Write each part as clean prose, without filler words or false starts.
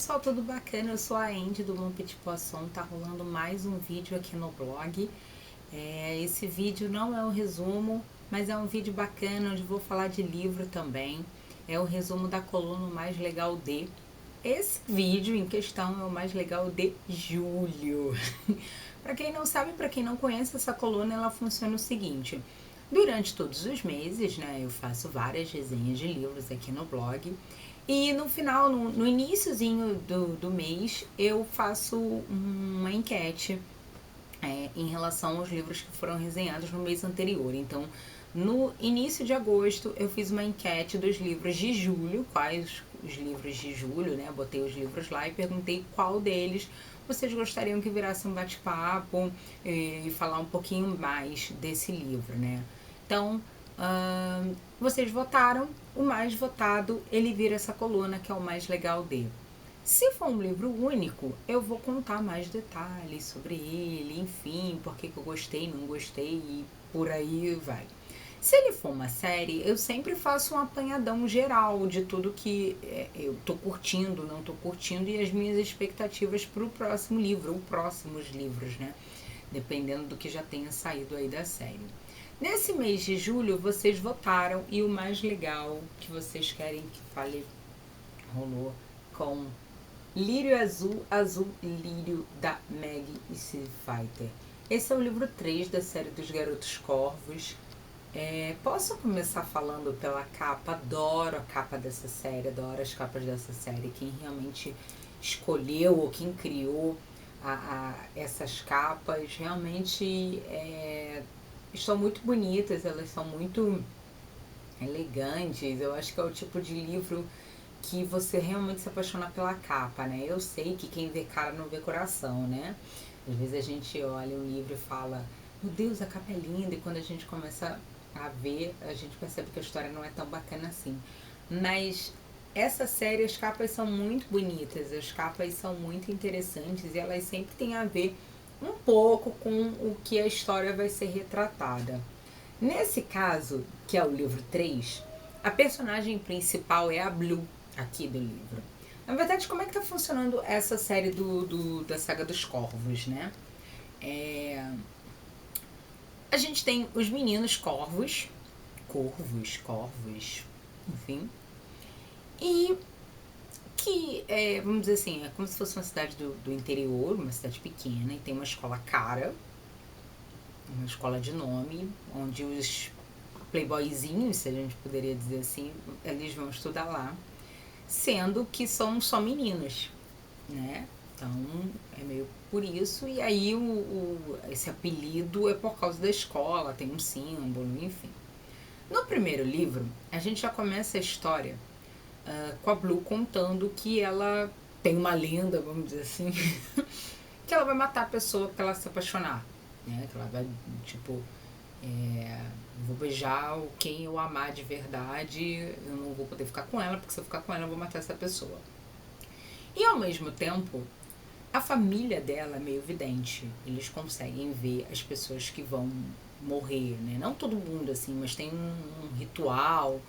pessoal, tudo bacana? Eu sou a Andy do Mon Petit Poisson, tá rolando mais um vídeo aqui no blog. Esse vídeo não é um resumo, mas é um vídeo bacana onde vou falar de livro também. É o resumo da coluna Mais Legal de. Esse vídeo em questão é o Mais Legal de julho. Para quem não sabe, para quem não conhece, essa coluna ela funciona o seguinte: durante todos os meses, né, eu faço várias resenhas de livros aqui no blog. E no final, no iniciozinho do mês, eu faço uma enquete em relação aos livros que foram resenhados no mês anterior. Então, no início de agosto, eu fiz uma enquete dos livros de julho, quais os livros de julho, né? Botei os livros lá e perguntei qual deles vocês gostariam que virasse um bate-papo e falar um pouquinho mais desse livro, né? Então, vocês votaram, o mais votado, ele vira essa coluna que é o Mais Legal de. Se for um livro único, eu vou contar mais detalhes sobre ele, enfim, por que eu gostei, não gostei e por aí vai. Se ele for uma série, eu sempre faço um apanhadão geral de tudo que eu tô curtindo, não tô curtindo e as minhas expectativas pro próximo livro, ou próximos livros, né? Dependendo do que já tenha saído aí da série. Nesse mês de julho, vocês votaram e o mais legal que vocês querem que fale rolou com Lírio Azul, Azul Lírio, da Meg Steve Fighter. Esse é o livro 3 da série dos Garotos Corvos. Posso começar falando pela capa? Adoro a capa dessa série, adoro as capas dessa série. Quem realmente escolheu ou quem criou essas capas realmente estão muito bonitas, elas são muito elegantes. Eu acho que é o tipo de livro que você realmente se apaixona pela capa, né? Eu sei que quem vê cara não vê coração, né? Às vezes a gente olha um livro e fala, meu Deus, a capa é linda, e quando a gente começa a ver, a gente percebe que a história não é tão bacana assim. Mas essa série, as capas são muito bonitas, as capas são muito interessantes e elas sempre têm a ver um pouco com o que a história vai ser retratada. Nesse caso, que é o livro 3, a personagem principal é a Blue, aqui do livro. Na verdade, como é que tá funcionando essa série da Saga dos Corvos, né? A gente tem os meninos corvos, enfim, e que, vamos dizer assim, é como se fosse uma cidade do interior, uma cidade pequena, e tem uma escola cara, uma escola de nome, onde os playboyzinhos, se a gente poderia dizer assim, eles vão estudar lá, sendo que são só meninas, né? Então é meio por isso, e aí esse apelido é por causa da escola, tem um símbolo, enfim. No primeiro livro, a gente já começa a história com a Blue contando que ela tem uma lenda, vamos dizer assim, que ela vai matar a pessoa porque ela se apaixonar, né? Que ela vai, tipo, vou beijar quem eu amar de verdade, eu não vou poder ficar com ela, porque se eu ficar com ela eu vou matar essa pessoa. E ao mesmo tempo, a família dela é meio vidente, eles conseguem ver as pessoas que vão morrer, né? Não todo mundo assim, mas tem um ritual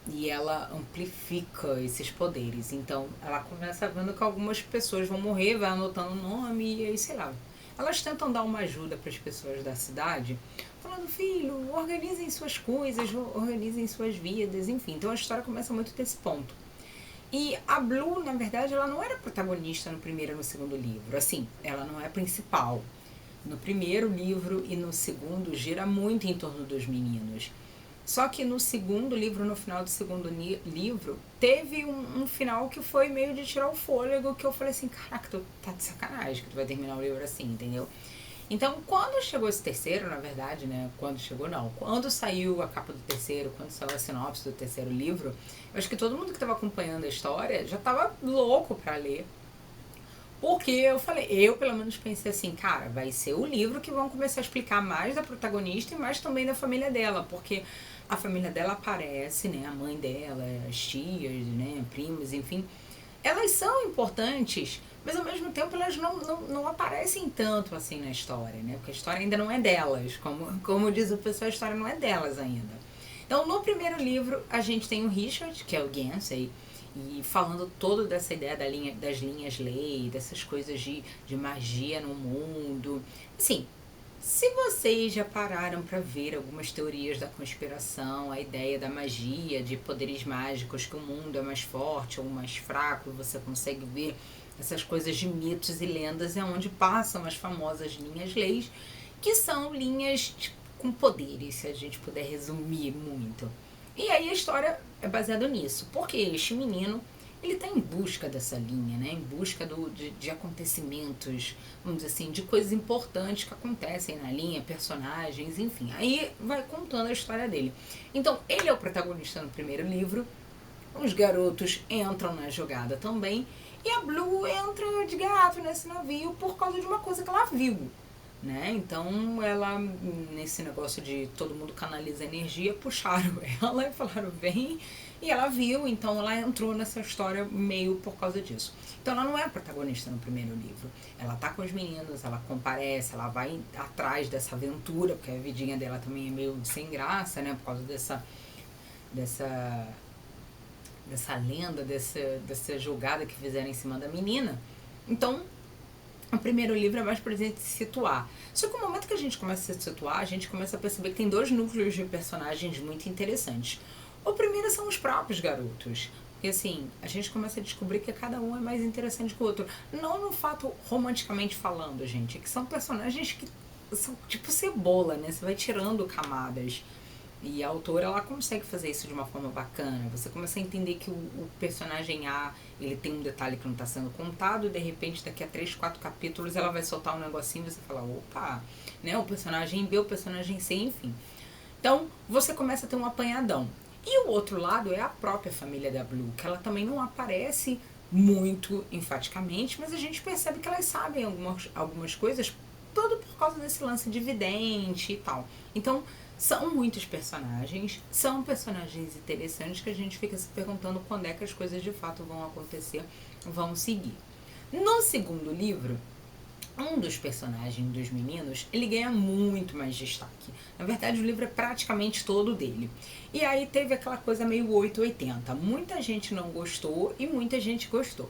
e ela amplifica esses poderes. Então ela começa vendo que algumas pessoas vão morrer, vai anotando o nome e aí, sei lá, elas tentam dar uma ajuda para as pessoas da cidade, falando, filho, organizem suas coisas, organizem suas vidas, enfim. Então a história começa muito desse ponto. E a Blue, na verdade, ela não era protagonista no primeiro e no segundo livro. Assim, ela não é principal. No primeiro livro e no segundo gira muito em torno dos meninos. Só que no segundo livro, no final do segundo livro, teve um final que foi meio de tirar o fôlego, que eu falei assim, caraca, tu tá de sacanagem que tu vai terminar o livro assim, entendeu? Então, quando chegou esse terceiro, na verdade, né, quando saiu a capa do terceiro, quando saiu a sinopse do terceiro livro, eu acho que todo mundo que estava acompanhando a história já tava louco pra ler. Porque eu pelo menos pensei assim, cara, vai ser o livro que vão começar a explicar mais da protagonista e mais também da família dela, porque a família dela aparece, né, a mãe dela, as tias, né, primos, enfim, elas são importantes, mas ao mesmo tempo elas não aparecem tanto assim na história, né, porque a história ainda não é delas, como diz o pessoal, a história não é delas ainda. Então, no primeiro livro, a gente tem o Richard, que é o Gansey, e falando todo dessa ideia das linhas lei, dessas coisas de magia no mundo. Assim, se vocês já pararam para ver algumas teorias da conspiração, a ideia da magia, de poderes mágicos, que o mundo é mais forte ou mais fraco, você consegue ver essas coisas de mitos e lendas, é onde passam as famosas linhas leis, que são linhas com poderes, se a gente puder resumir muito. E aí a história é baseada nisso, porque este menino, ele está em busca dessa linha, né? Em busca de acontecimentos, vamos dizer assim, de coisas importantes que acontecem na linha, personagens, enfim. Aí vai contando a história dele. Então, ele é o protagonista no primeiro livro, os garotos entram na jogada também, e a Blue entra de gato nesse navio por causa de uma coisa que ela viu. Né? Então ela, nesse negócio de todo mundo canaliza energia, puxaram ela e falaram vem, e ela viu, então ela entrou nessa história meio por causa disso. Então ela não é a protagonista no primeiro livro, ela tá com os meninos, ela comparece, ela vai atrás dessa aventura, porque a vidinha dela também é meio sem graça, né, por causa dessa lenda, dessa jogada que fizeram em cima da menina. Então o primeiro livro é mais pra gente se situar. Só que no momento que a gente começa a se situar, a gente começa a perceber que tem dois núcleos de personagens muito interessantes. O primeiro são os próprios garotos. Porque assim, a gente começa a descobrir que cada um é mais interessante que o outro. Não no fato romanticamente falando, gente, que são personagens que são tipo cebola, né? Você vai tirando camadas. E a autora, ela consegue fazer isso de uma forma bacana. Você começa a entender que o personagem A, ele tem um detalhe que não está sendo contado, e de repente daqui a 3, 4 capítulos ela vai soltar um negocinho e você fala, opa, né? O personagem B, o personagem C, enfim. Então, você começa a ter um apanhadão. E o outro lado é a própria família da Blue, que ela também não aparece muito enfaticamente, mas a gente percebe que elas sabem algumas coisas, tudo por causa desse lance de vidente e tal. Então, são muitos personagens, são personagens interessantes que a gente fica se perguntando quando é que as coisas de fato vão acontecer, vão seguir. No segundo livro, um dos personagens dos meninos, ele ganha muito mais destaque. Na verdade, o livro é praticamente todo dele. E aí teve aquela coisa meio 880. Muita gente não gostou e muita gente gostou.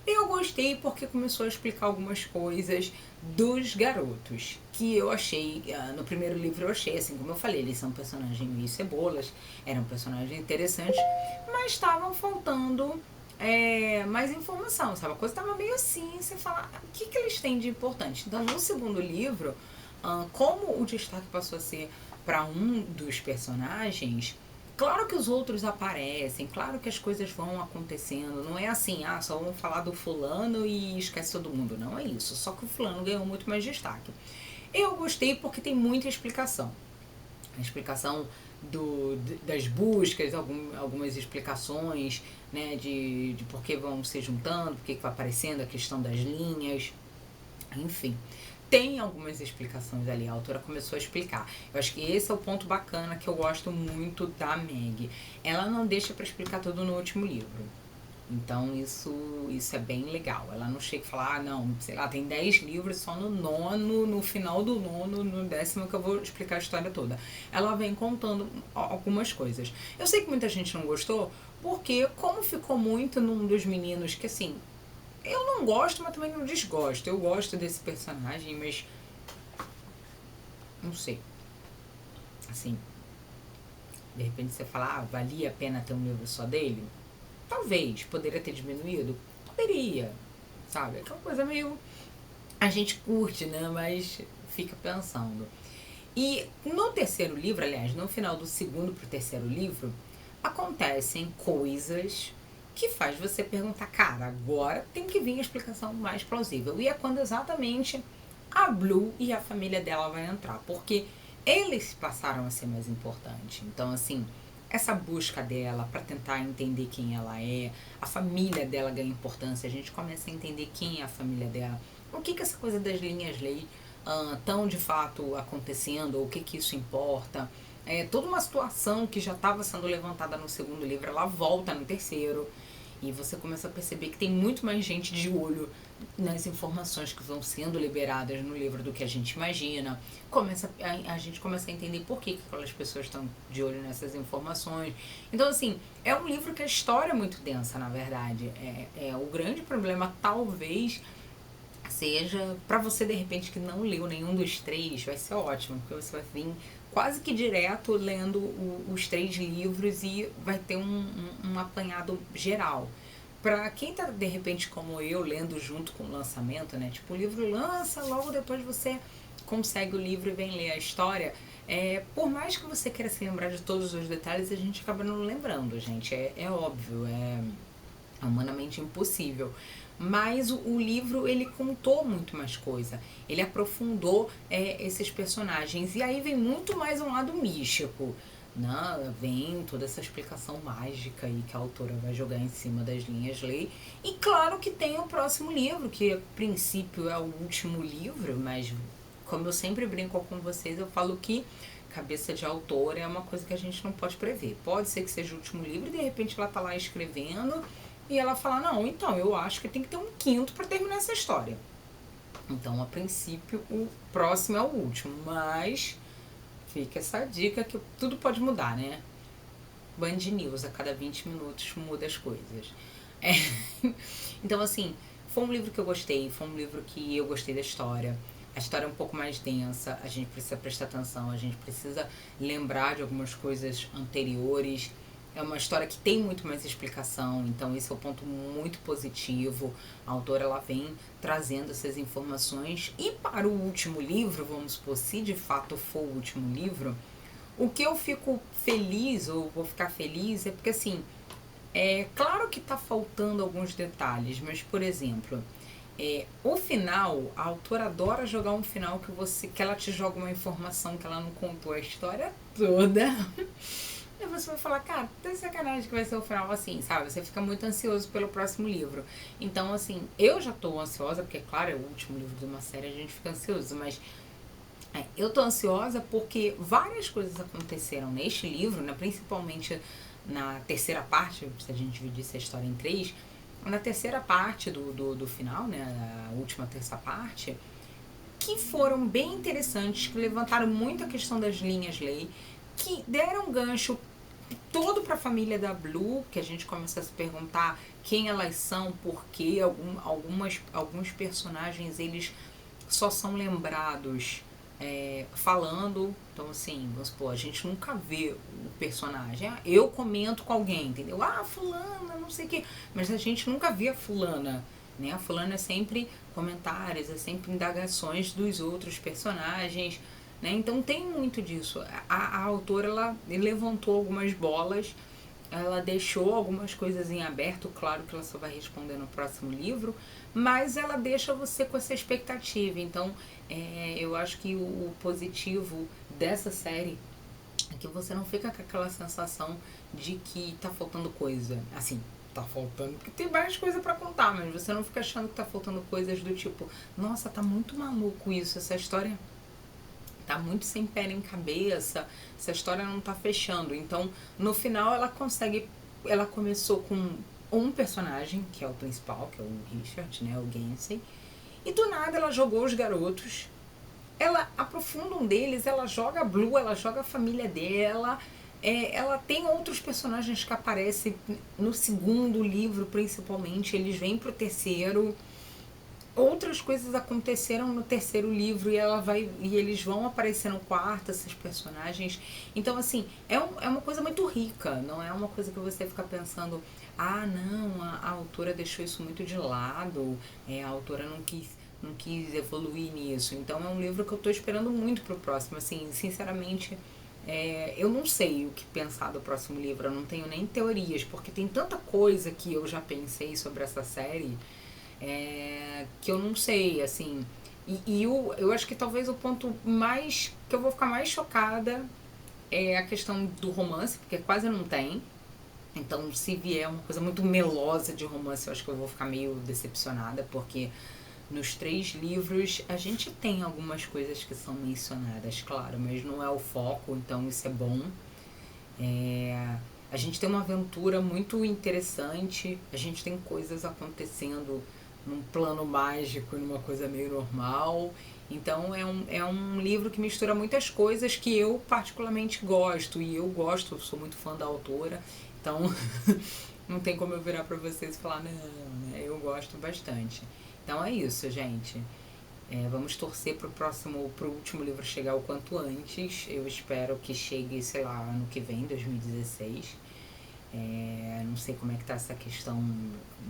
Eu gostei porque começou a explicar algumas coisas dos garotos, que eu achei, no primeiro livro eu achei, assim como eu falei, eles são personagens meio cebolas, eram personagens interessantes, mas estavam faltando mais informação, sabe? A coisa estava meio assim, você fala, o que eles têm de importante? Então, no segundo livro, como o destaque passou a ser para um dos personagens, claro que os outros aparecem, claro que as coisas vão acontecendo, não é assim, só vamos falar do fulano e esquece todo mundo, não é isso, só que o fulano ganhou muito mais destaque. Eu gostei porque tem muita explicação. A explicação das buscas, algumas explicações, né, de por que vão se juntando, por que vai aparecendo a questão das linhas, enfim. Tem algumas explicações ali, a autora começou a explicar. Eu acho que esse é o ponto bacana que eu gosto muito da Meg. Ela não deixa para explicar tudo no último livro. Então isso é bem legal. Ela não chega e fala, não, sei lá, tem 10 livros, só no nono, no final do nono, no 10º que eu vou explicar a história toda. Ela vem contando algumas coisas. Eu sei que muita gente não gostou, porque como ficou muito num dos meninos que assim, eu não gosto, mas também não desgosto. Eu gosto desse personagem, mas não sei. Assim, de repente você fala, valia a pena ter um livro só dele? Talvez. Poderia ter diminuído? Poderia. Sabe? Aquela coisa meio... A gente curte, né? Mas fica pensando. E no terceiro livro, aliás, no final do segundo pro terceiro livro, acontecem coisas que faz você perguntar, cara, agora tem que vir a explicação mais plausível. E é quando exatamente a Blue e a família dela vai entrar, porque eles passaram a ser mais importantes. Então, assim, essa busca dela para tentar entender quem ela é, a família dela ganha importância, a gente começa a entender quem é a família dela, o que essa coisa das linhas lei estão de fato acontecendo, o que isso importa. Toda uma situação que já estava sendo levantada no segundo livro, ela volta no terceiro. E você começa a perceber que tem muito mais gente de olho nas informações que vão sendo liberadas no livro do que a gente imagina. A gente começa a entender por que aquelas pessoas estão de olho nessas informações. Então, assim, é um livro que a história é muito densa, na verdade. O grande problema, talvez, seja para você, de repente, que não leu nenhum dos três, vai ser ótimo, porque você vai vir quase que direto lendo os três livros e vai ter um apanhado geral. Pra quem tá, de repente, como eu, lendo junto com o lançamento, né? Tipo, o livro lança, logo depois você consegue o livro e vem ler a história. Por mais que você queira se lembrar de todos os detalhes, a gente acaba não lembrando, gente. É óbvio, é humanamente impossível. Mas o livro, ele contou muito mais coisa. Ele aprofundou esses personagens. E aí vem muito mais um lado místico. Né? Vem toda essa explicação mágica aí que a autora vai jogar em cima das linhas lei. E claro que tem o próximo livro, que a princípio é o último livro, mas como eu sempre brinco com vocês, eu falo que cabeça de autora é uma coisa que a gente não pode prever. Pode ser que seja o último livro e de repente ela tá lá escrevendo e ela fala, não, então eu acho que tem que ter um quinto para terminar essa história. Então, a princípio, o próximo é o último, mas fica essa dica que tudo pode mudar, né? Band News, a cada 20 minutos muda as coisas. Então, assim, foi um livro que eu gostei, foi um livro que eu gostei da história. A história é um pouco mais densa, a gente precisa prestar atenção, a gente precisa lembrar de algumas coisas anteriores. É uma história que tem muito mais explicação, então esse é o ponto muito positivo. A autora, ela vem trazendo essas informações. E para o último livro, vamos supor, se de fato for o último livro, o que eu fico feliz, ou vou ficar feliz, é porque assim, claro que tá faltando alguns detalhes, mas por exemplo, o final, a autora adora jogar um final que ela te joga uma informação que ela não contou a história toda. E você vai falar, cara, tem sacanagem que vai ser o final assim, sabe? Você fica muito ansioso pelo próximo livro. Então, assim, eu já tô ansiosa, porque, claro, é o último livro de uma série, a gente fica ansioso, mas eu tô ansiosa porque várias coisas aconteceram neste livro, né? Principalmente na terceira parte, se a gente dividisse a história em três, na terceira parte do final, né? A última terça parte, que foram bem interessantes, que levantaram muito a questão das linhas lei, que deram gancho todo para a família da Blue, que a gente começa a se perguntar quem elas são, porque alguns personagens eles só são lembrados falando. Então, assim, vamos supor, a gente nunca vê o personagem. Eu comento com alguém, entendeu? Fulana, não sei o quê. Mas a gente nunca vê a fulana, né? A fulana é sempre comentários, é sempre indagações dos outros personagens, né? Então tem muito disso. A autora, ela levantou algumas bolas, ela deixou algumas coisas em aberto, claro que ela só vai responder no próximo livro, mas ela deixa você com essa expectativa. Então, eu acho que o positivo dessa série é que você não fica com aquela sensação de que tá faltando coisa. Assim, tá faltando, porque tem várias coisas pra contar, mas você não fica achando que tá faltando coisas do tipo, nossa, tá muito maluco isso, essa história tá muito sem pé nem cabeça, essa história não tá fechando. Então, no final, ela começou com um personagem, que é o principal, que é o Richard, né, o Gansey, e do nada ela jogou os garotos, ela aprofunda um deles, ela joga a Blue, ela joga a família dela, ela tem outros personagens que aparecem no segundo livro, principalmente, eles vêm pro terceiro. Outras coisas aconteceram no terceiro livro e eles vão aparecer no quarto, esses personagens. Então, assim, é uma coisa muito rica, não é uma coisa que você fica pensando, não, a autora deixou isso muito de lado, a autora não quis evoluir nisso. Então, é um livro que eu tô esperando muito pro próximo, assim, sinceramente. Eu não sei o que pensar do próximo livro, eu não tenho nem teorias, porque tem tanta coisa que eu já pensei sobre essa série, que eu não sei, assim. E eu acho que talvez o ponto mais que eu vou ficar mais chocada é a questão do romance, porque quase não tem. Então, se vier uma coisa muito melosa de romance, eu acho que eu vou ficar meio decepcionada, porque nos 3 livros a gente tem algumas coisas que são mencionadas, claro, mas não é o foco, então isso é bom. A gente tem uma aventura muito interessante, a gente tem coisas acontecendo num plano mágico, numa coisa meio normal. Então é um livro que mistura muitas coisas que eu particularmente gosto. E eu gosto, eu sou muito fã da autora. Então não tem como eu virar pra vocês e falar, não, né? Eu gosto bastante. Então é isso, gente. Vamos torcer pro último livro chegar o quanto antes. Eu espero que chegue, sei lá, ano que vem, 2016. Não sei como é que tá essa questão,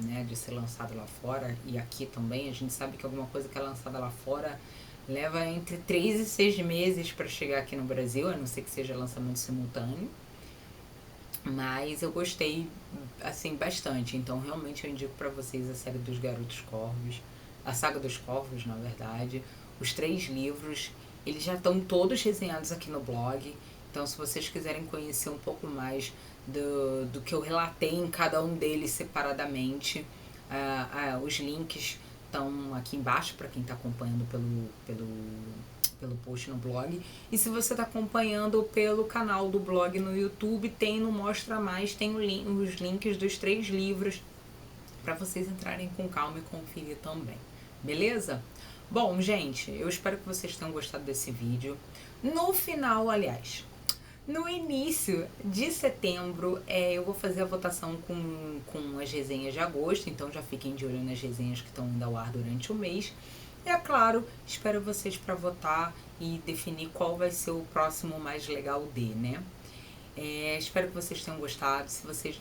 né, de ser lançado lá fora e aqui também. A gente sabe que alguma coisa que é lançada lá fora leva entre 3 e 6 meses para chegar aqui no Brasil, a não ser que seja lançamento simultâneo. Mas eu gostei, assim, bastante. Então realmente eu indico para vocês a série dos Garotos Corvos, a saga dos Corvos, na verdade. Os 3 livros, eles já estão todos resenhados aqui no blog. Então se vocês quiserem conhecer um pouco mais do que eu relatei em cada um deles separadamente, os links estão aqui embaixo para quem está acompanhando pelo post no blog. E se você está acompanhando pelo canal do blog no YouTube, tem no Mostra Mais, tem os links dos 3 livros para vocês entrarem com calma e conferir também. Beleza? Bom, gente, eu espero que vocês tenham gostado desse vídeo. No final, aliás, no início de setembro, eu vou fazer a votação com as resenhas de agosto, então já fiquem de olho nas resenhas que estão indo ao ar durante o mês. E é claro, espero vocês para votar e definir qual vai ser o próximo mais legal né? Espero que vocês tenham gostado. Se vocês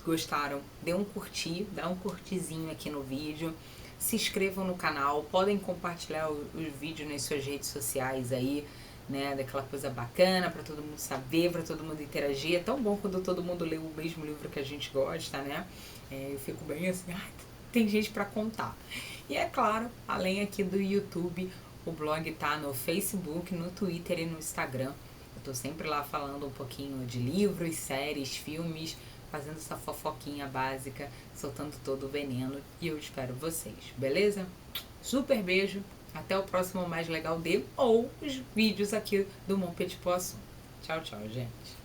gostaram, dê um curtir, dá um curtizinho aqui no vídeo. Se inscrevam no canal, podem compartilhar os vídeos nas suas redes sociais aí, né, daquela coisa bacana para todo mundo saber, para todo mundo interagir. É tão bom quando todo mundo lê o mesmo livro que a gente gosta, né? Eu fico bem assim, tem gente para contar. E é claro, além aqui do YouTube, o blog tá no Facebook, no Twitter e no Instagram. Eu tô sempre lá falando um pouquinho de livros, séries, filmes, fazendo essa fofoquinha básica, soltando todo o veneno. E eu espero vocês, beleza? Super beijo! Até o próximo Mais Legal ou os vídeos aqui do Mon Petit Poisson. Tchau, tchau, gente.